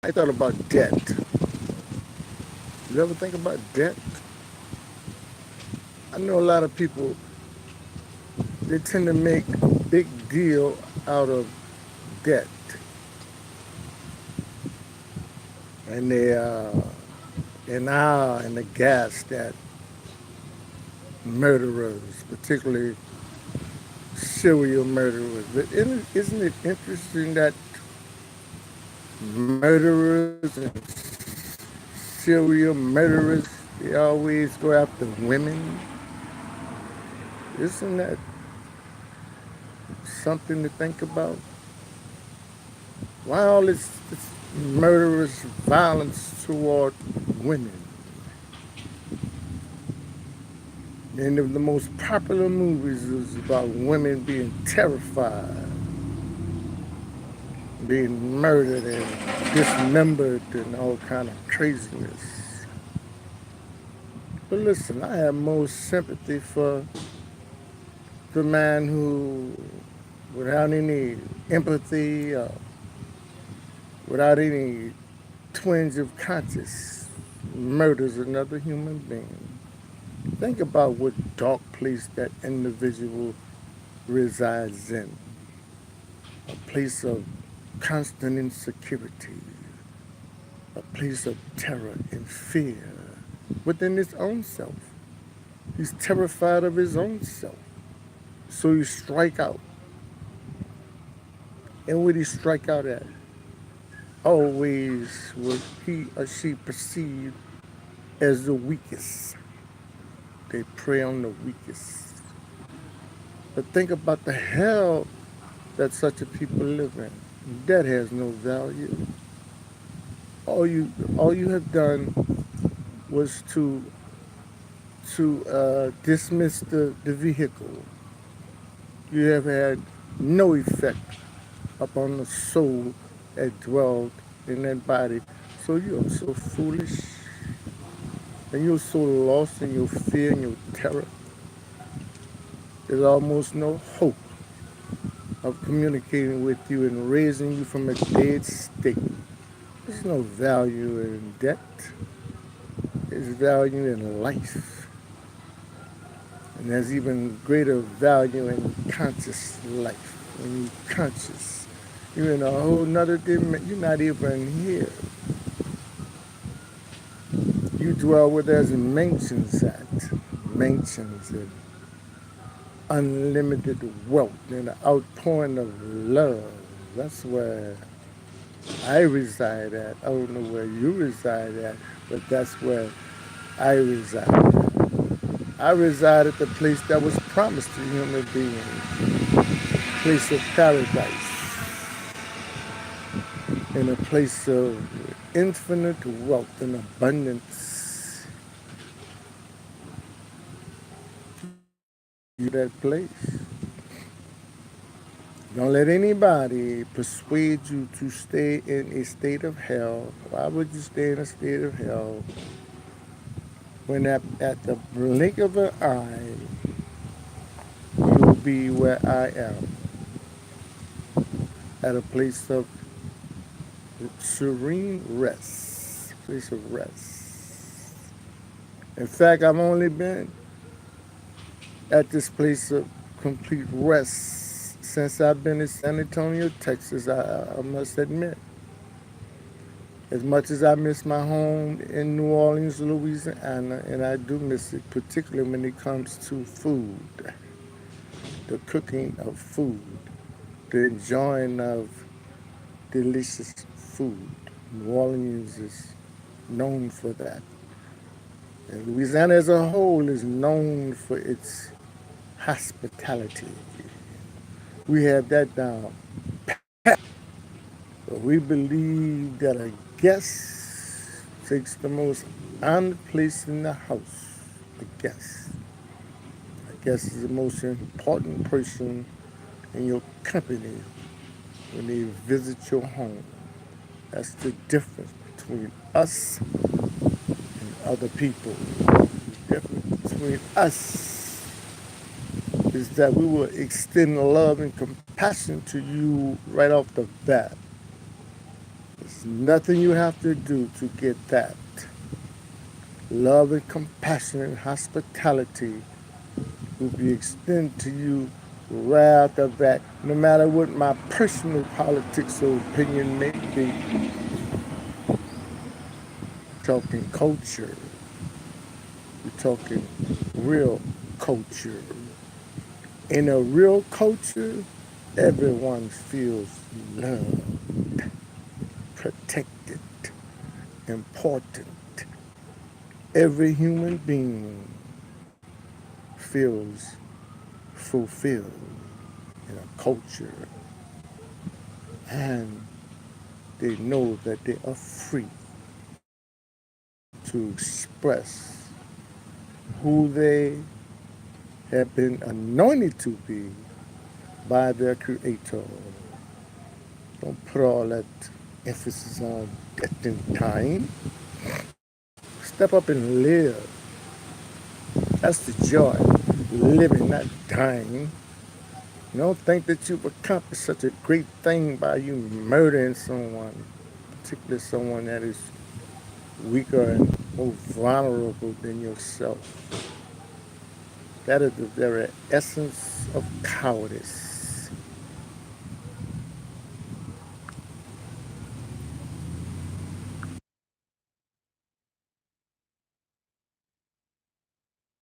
I thought about debt. You ever think about debt? I know a lot of people, they tend to make a big deal out of debt. And and the gas that murderers, particularly serial murderers. But isn't it interesting that murderers and serial murderers, they always go after women? Isn't that something to think about? Why all this murderous violence toward women? And the most popular movies is about women being terrified, being murdered and dismembered and all kind of craziness. But listen, I have more sympathy for the man who, without any empathy, without any twinge of conscience, murders another human being. Think about what dark place that individual resides in. A place of constant insecurity, a place of terror and fear within his own self. He's terrified of his own self. So he strike out. And what he strike out at? Always what he or she perceived as the weakest. They prey on the weakest. But think about the hell that such a people live in. That has no value. All you have done was to dismiss the vehicle. You have had no effect upon the soul that dwelled in that body. So you are so foolish, and you're so lost in your fear and your terror. There's almost no hope of communicating with you and raising you from a dead state. There's no value in debt. There's value in life. And there's even greater value in conscious life. When you're conscious, you're in a whole nother dimension. You're not even here. You dwell where there's mansions at. Mansions and unlimited wealth and an outpouring of love. That's where I reside at. I don't know where you reside at, but that's where I reside. I reside at the place that was promised to human beings, a place of paradise, in a place of infinite wealth and abundance. You that place. Don't let anybody persuade you to stay in a state of hell. Why would you stay in a state of hell when at the blink of an eye you will be where I am, at a place of serene rest, place of rest. In fact, I've only been at this place of complete rest since I've been in San Antonio, Texas, I must admit. As much as I miss my home in New Orleans, Louisiana, and I do miss it, particularly when it comes to food, the cooking of food, the enjoying of delicious food. New Orleans is known for that. And Louisiana as a whole is known for its hospitality. We have that down. But we believe that a guest takes the most honored place in the house. The guest. A guest is the most important person in your company when they visit your home. That's the difference between us and other people. The difference between us is that we will extend love and compassion to you right off the bat. It's nothing you have to do to get that. Love and compassion and hospitality will be extended to you right off the bat, no matter what my personal politics or opinion may be. Talking culture, we're talking real culture. In a real culture, everyone feels loved, protected, important. Every human being feels fulfilled in a culture, and they know that they are free to express who they have been anointed to be by their Creator. Don't put all that emphasis on death and time. Step up and live. That's the joy. Living, not dying. Don't think that you've accomplished such a great thing by you murdering someone, particularly someone that is weaker and more vulnerable than yourself. That is the very essence of cowardice.